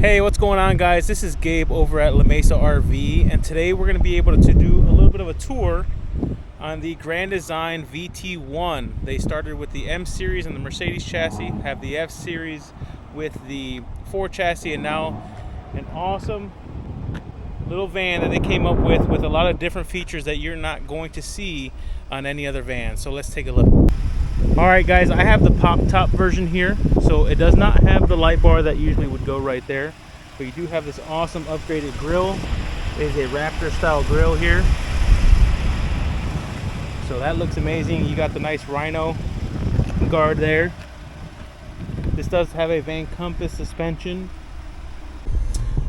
Hey, what's going on, guys? This is Gabe over at La Mesa RV, and today we're going to be able to do a little bit of a tour on the Grand Design VT1. They started with the M series and the Mercedes chassis, have the F series with the Ford chassis, and now an awesome little van that they came up with a lot of different features that you're not going to see on any other van. So let's take a look. Alright guys, I have the pop top version here, so it does not have the light bar that usually would go right there, but you do have this awesome upgraded grill. It is a Raptor style grill here, so that looks amazing. You got the nice Rhino guard there. This does have a Van Compass suspension.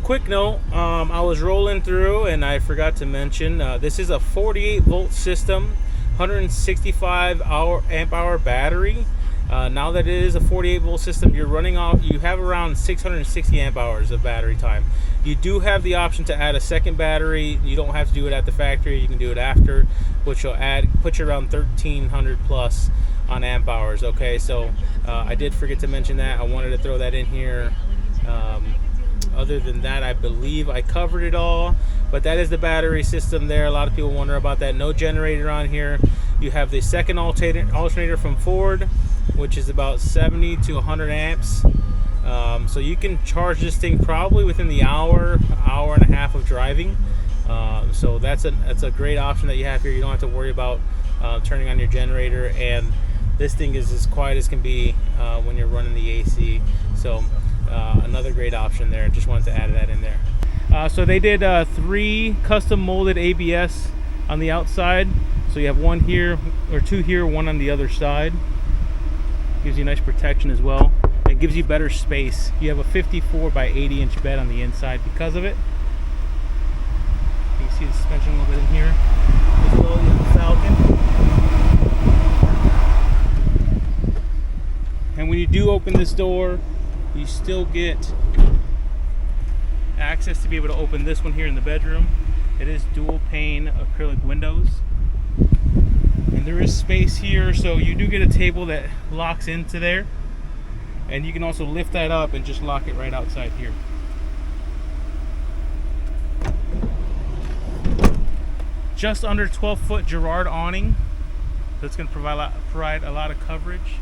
Quick note, I was rolling through and I forgot to mention, this is a 48 volt system, 165 amp hour battery. Now that it is a 48 volt system, you're running off, you have around 660 amp hours of battery time. You do have the option to add a second battery. You don't have to do it at the factory, you can do it after, which will put you around 1300 plus on amp hours. Okay, so I did forget to mention that. I wanted to throw that in here. Other than that, I believe I covered it all, but that is the battery system there. A lot of people wonder about that. No generator on here. You have the second alternator from Ford, which is about 70 to 100 amps. So you can charge this thing probably within the hour and a half of driving. So that's a great option that you have here. You don't have to worry about turning on your generator, and this thing is as quiet as can be when you're running the AC. So another great option there. Just wanted to add that in there. So they did 3 custom molded ABS on the outside. So you have one here, or 2 here, one on the other side. Gives you nice protection as well. It gives you better space. You have a 54 by 80 inch bed on the inside because of it. You can see the suspension a little bit in here. As well, you have the Falcon. And when you do open this door, you still get access to be able to open this one here in the bedroom. It is dual pane acrylic windows, and there is space here, so you do get a table that locks into there, and you can also lift that up and just lock it right outside here. Just under 12-foot Girard awning, so it's going to provide a lot of coverage.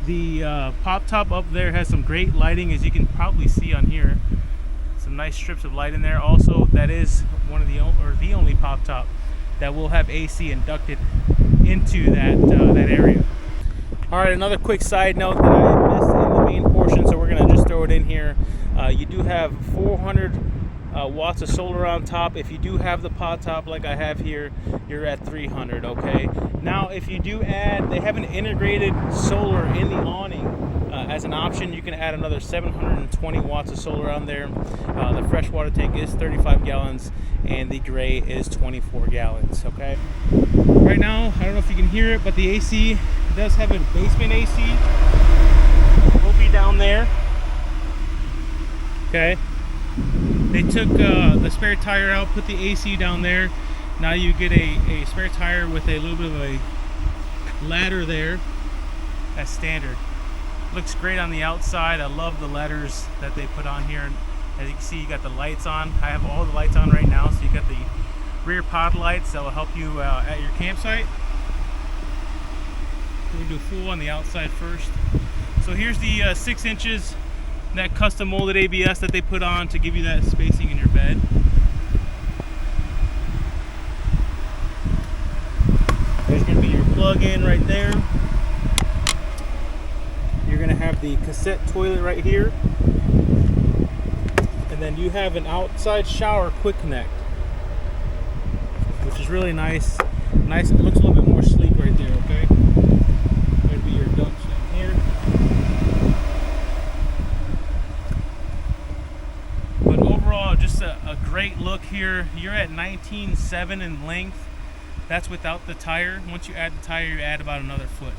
The pop top up there has some great lighting, as you can probably see on here. Some nice strips of light in there. Also, that is one of the only pop top that will have AC inducted into that area. All right, another quick side note that I missed in the main portion, so we're gonna just throw it in here. You do have 400 watts of solar on top. If you do have the pot top like I have here, you're at 300. Okay, now if you do add, they have an integrated solar in the awning as an option. You can add another 720 watts of solar on there. The freshwater tank is 35 gallons and the gray is 24 gallons. Okay, right now I don't know if you can hear it, but the AC does have a basement AC. It will be down there. Okay, they took the spare tire out, put the AC down there. Now you get a spare tire with a little bit of a ladder there. That's standard. Looks great on the outside. I love the letters that they put on here. As you can see, you got the lights on. I have all the lights on right now. So you got the rear pod lights that will help you at your campsite. We'll do full on the outside first. So here's the 6 inches, that custom molded ABS that they put on to give you that spacing in your bed. There's going to be your plug-in right there. You're going to have the cassette toilet right here. And then you have an outside shower quick connect, which is really nice. It looks a little bit more sleek right there, okay? There'd be your ducts in here. But overall, just a great look here. You're at 19.7 in length. That's without the tire. Once you add the tire, you add about another foot.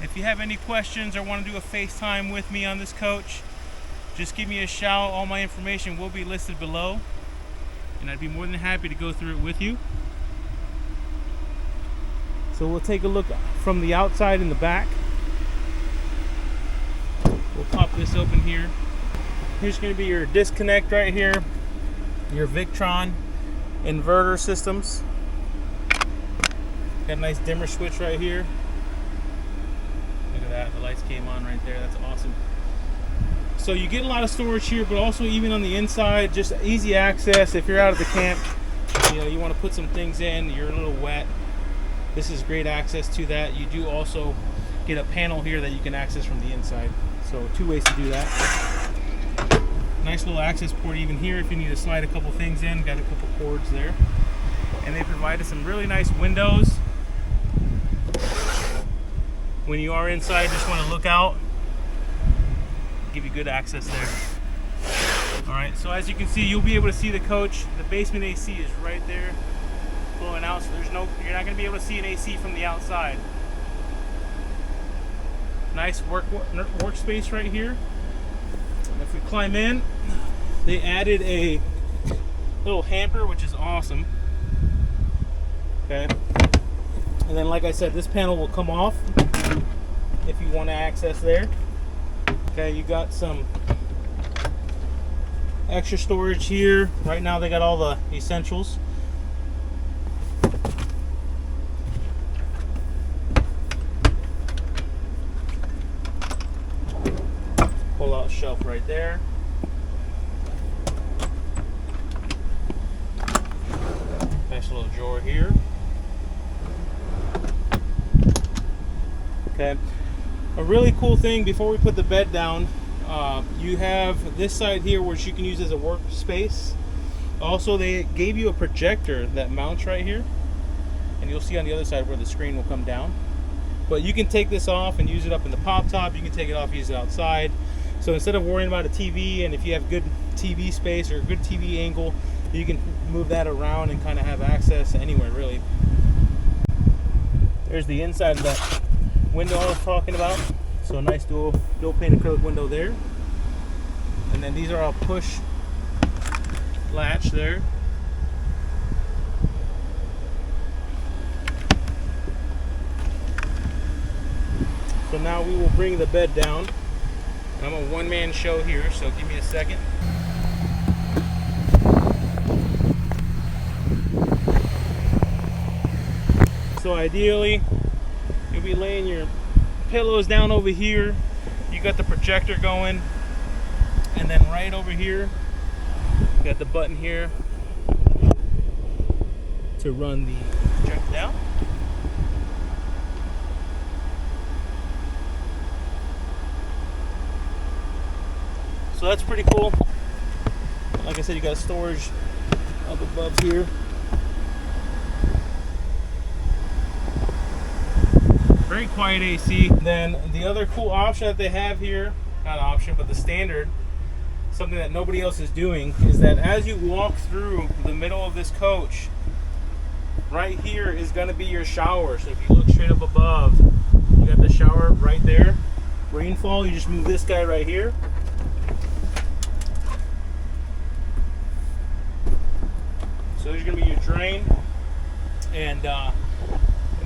If you have any questions or want to do a FaceTime with me on this coach, just give me a shout. All my information will be listed below, and I'd be more than happy to go through it with you. So we'll take a look from the outside in the back. We'll pop this open here. Here's going to be your disconnect right here, your Victron inverter systems. Got a nice dimmer switch right here. Look at that, the lights came on right there. That's awesome. So you get a lot of storage here, but also even on the inside, just easy access. If you're out at the camp, you know, you want to put some things in, you're a little wet, this is great access to that. You do also get a panel here that you can access from the inside. So 2 ways to do that. Nice little access port even here if you need to slide a couple things in. Got a couple cords there. And they provided some really nice windows. When you are inside, just want to look out. Give you good access there. Alright, so as you can see, you'll be able to see the coach. The basement AC is right there blowing out, so you're not going to be able to see an AC from the outside. Nice workspace right here. And if we climb in, they added a little hamper, which is awesome. Okay. And then, like I said, this panel will come off if you want to access there. Okay, you got some extra storage here. Right now they got all the essentials. Pull out shelf right there. Nice little drawer here. Okay. A really cool thing before we put the bed down, you have this side here which you can use as a workspace. Also, they gave you a projector that mounts right here, and you'll see on the other side where the screen will come down. But you can take this off and use it up in the pop top. You can take it off and use it outside. So instead of worrying about a TV, and if you have good TV space or a good TV angle, you can move that around and kind of have access anywhere really. There's the inside of that window I was talking about. So a nice dual pane acrylic window there. And then these are all push latch there. So now we will bring the bed down. I'm a one-man show here, so give me a second. So ideally, you'll be laying your pillows down over here. You got the projector going, and then right over here, you got the button here to run the projector down. So that's pretty cool. Like I said, you got storage up above here. Very quiet AC. Then the other cool option that they have here, not option, but the standard, something that nobody else is doing, is that as you walk through the middle of this coach, right here is going to be your shower. So if you look straight up above, you got the shower right there. Rainfall, you just move this guy right here. So there's going to be your drain, and let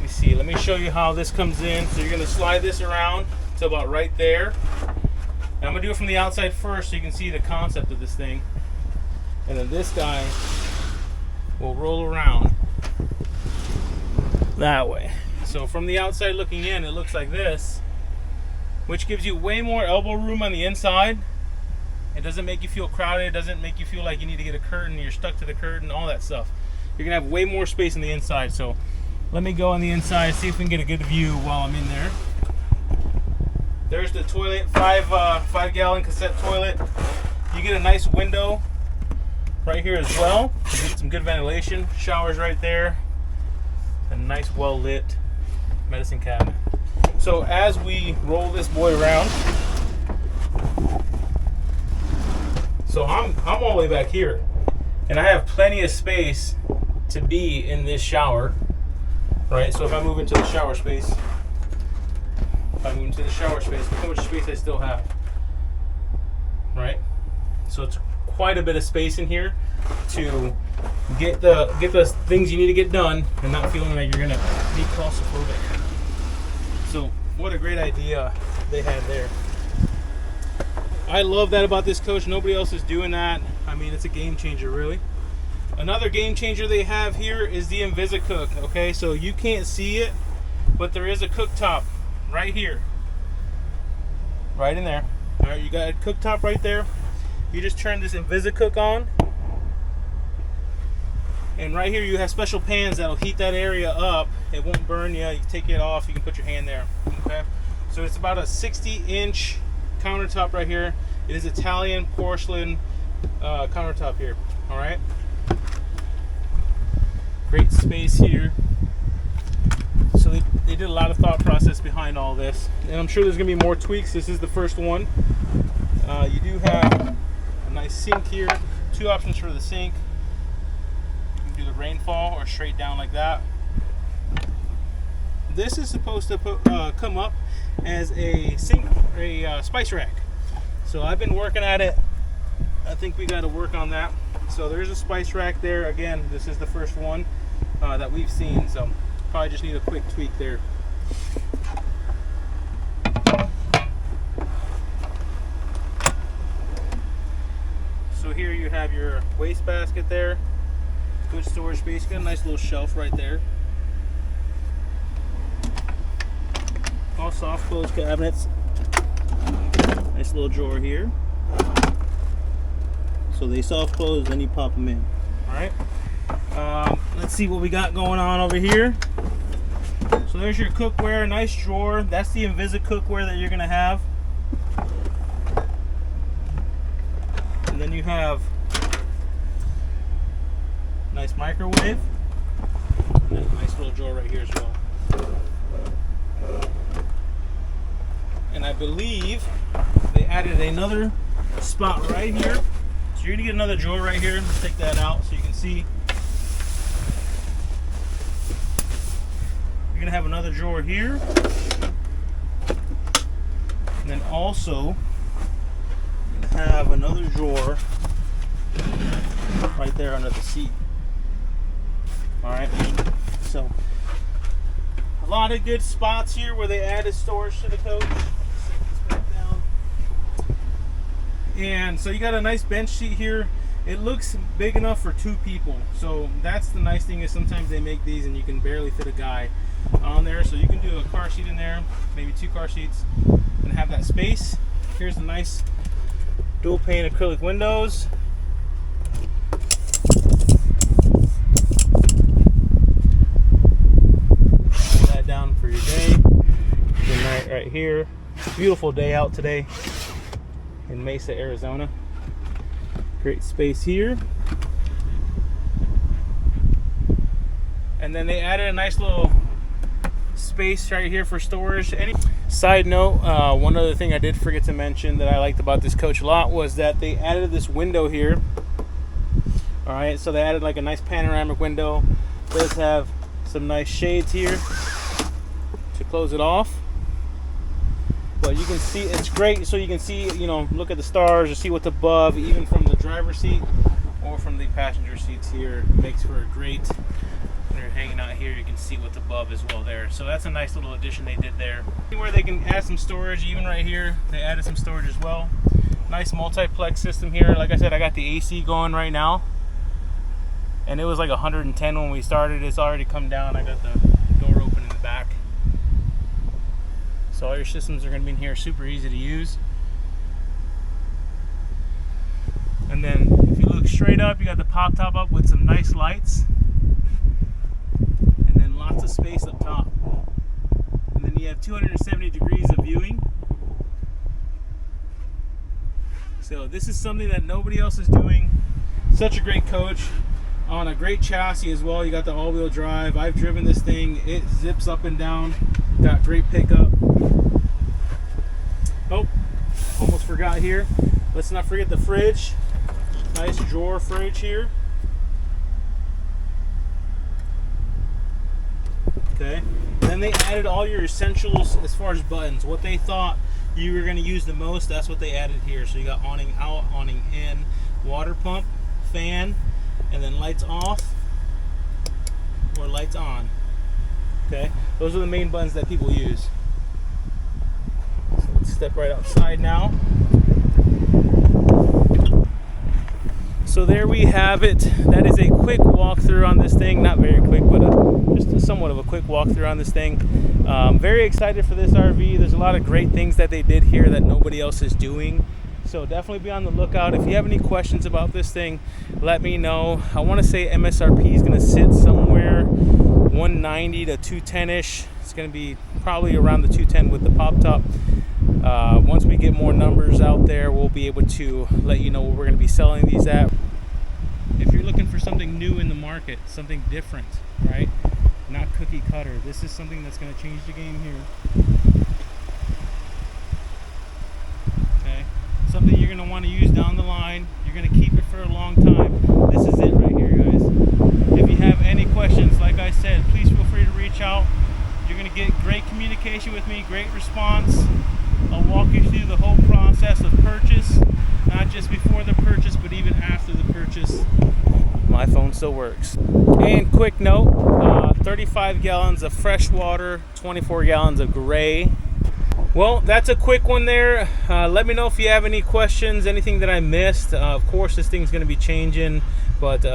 me see. Let me show you how this comes in. So you're going to slide this around to about right there. And I'm going to do it from the outside first so you can see the concept of this thing. And then this guy will roll around that way. So from the outside looking in, it looks like this, which gives you way more elbow room on the inside. It doesn't make you feel crowded. It doesn't make you feel like you need to get a curtain. You're stuck to the curtain, all that stuff. You're going to have way more space on the inside. So let me go on the inside, see if we can get a good view while I'm in there. There's the toilet, 5-gallon cassette toilet. You get a nice window right here as well. You get some good ventilation. Showers right there. A nice well-lit medicine cabinet. So as we roll this boy around, so I'm all the way back here, and I have plenty of space to be in this shower, right? So if I move into the shower space, look how much space I still have, right? So it's quite a bit of space in here to get the things you need to get done and not feeling like you're gonna be claustrophobic. So what a great idea they had there. I love that about this coach. Nobody else is doing that. I mean, it's a game changer, really. Another game changer they have here is the InvisiCook. Okay, so you can't see it, but there is a cooktop right here, right in there. All right, you got a cooktop right there. You just turn this InvisiCook on, and right here you have special pans that'll heat that area up. It won't burn you. You can take it off. You can put your hand there. Okay, so it's about a 60-inch countertop right here. It is Italian porcelain countertop here. All right, great space here. So they did a lot of thought process behind all this, and I'm sure there's gonna be more tweaks. This is the first one. You do have a nice sink here. 2 options for the sink. You can do the rainfall or straight down like that. This is supposed to come up as a sink, a spice rack. So I've been working at it. I think we got to work on that. So there's a spice rack there. Again, this is the first one that we've seen. So probably just need a quick tweak there. So here you have your wastebasket there. Good storage space. You got a nice little shelf right there. All soft close cabinets. Nice little drawer here. So they soft close, then you pop them in. All right. Let's see what we got going on over here. So there's your cookware, nice drawer. That's the InvisiCookware that you're gonna have. And then you have nice microwave. And a nice little drawer right here as well. And I believe they added another spot right here. So you're gonna get another drawer right here. Let's take that out so you can see. You're gonna have another drawer here. And then also have another drawer right there under the seat. All right, so a lot of good spots here where they added storage to the coach. Set this back down. And so you got a nice bench seat here. It looks big enough for 2 people. So that's the nice thing, is sometimes they make these and you can barely fit a guy on there. So you can do a car seat in there, maybe 2 car seats, and have that space. Here's the nice dual pane acrylic windows. Lay that down for your day. Good night right here. Beautiful day out today in Mesa, Arizona. Great space here. And then they added a nice little space right here for storage. Side note, one other thing I did forget to mention that I liked about this coach a lot was that they added this window here. All right, so they added like a nice panoramic window. It does have some nice shades here to close it off. But you can see it's great, so you can see, you know, look at the stars or see what's above, even from the driver's seat or from the passenger seats here. It makes for a great, when you're hanging out here, you can see what's above as well there. So that's a nice little addition they did there. Where they can add some storage, even right here, they added some storage as well. Nice multiplex system here. Like I said, I got the AC going right now, and it was like 110 when we started. It's already come down. I got the door open in the back. So all your systems are going to be in here, super easy to use. And then if you look straight up, you got the pop top up with some nice lights. And then lots of space up top. And then you have 270 degrees of viewing. So this is something that nobody else is doing. Such a great coach on a great chassis as well. You got the all-wheel drive. I've driven this thing. It zips up and down. Got great pickup. Oh, almost forgot here. Let's not forget the fridge. Nice drawer fridge here. Okay. Then they added all your essentials as far as buttons. What they thought you were going to use the most, that's what they added here. So you got awning out, awning in, water pump, fan, and then lights off or lights on. Okay, those are the main buttons that people use. So let's step right outside now. So there we have it. That is a quick walkthrough on this thing. Not very quick, but just somewhat of a quick walkthrough on this thing. Very excited for this RV. There's a lot of great things that they did here that nobody else is doing. So definitely be on the lookout. If you have any questions about this thing, let me know. I want to say MSRP is going to sit somewhere 190 to 210-ish. It's going to be probably around the 210 with the pop top. Once we get more numbers out there, we'll be able to let you know what we're going to be selling these at. If you're looking for something new in the market, something different, right? Not cookie cutter. This is something that's going to change the game here. Okay, something you're going to want to use down the line. You're going to keep it for a long time. This is it right here, guys. If you have any questions, like I said, please feel free to reach out. You're going to get great communication with me, great response. I'll walk you through the whole process of purchase, not just before the purchase, but even after the purchase. My phone still works. And quick note, 35 gallons of fresh water, 24 gallons of gray. Well, that's a quick one there. Let me know if you have any questions, anything that I missed. Of course, this thing's going to be changing, but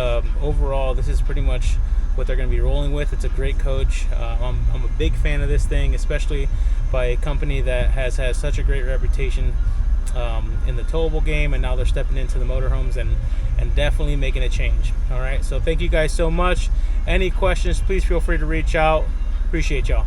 overall, this is pretty much what they're going to be rolling with. It's a great coach. I'm a big fan of this thing, especially by a company that has such a great reputation in the towable game, and now they're stepping into the motorhomes and definitely making a change. All right, so thank you guys so much. Any questions, please feel free to reach out. Appreciate y'all.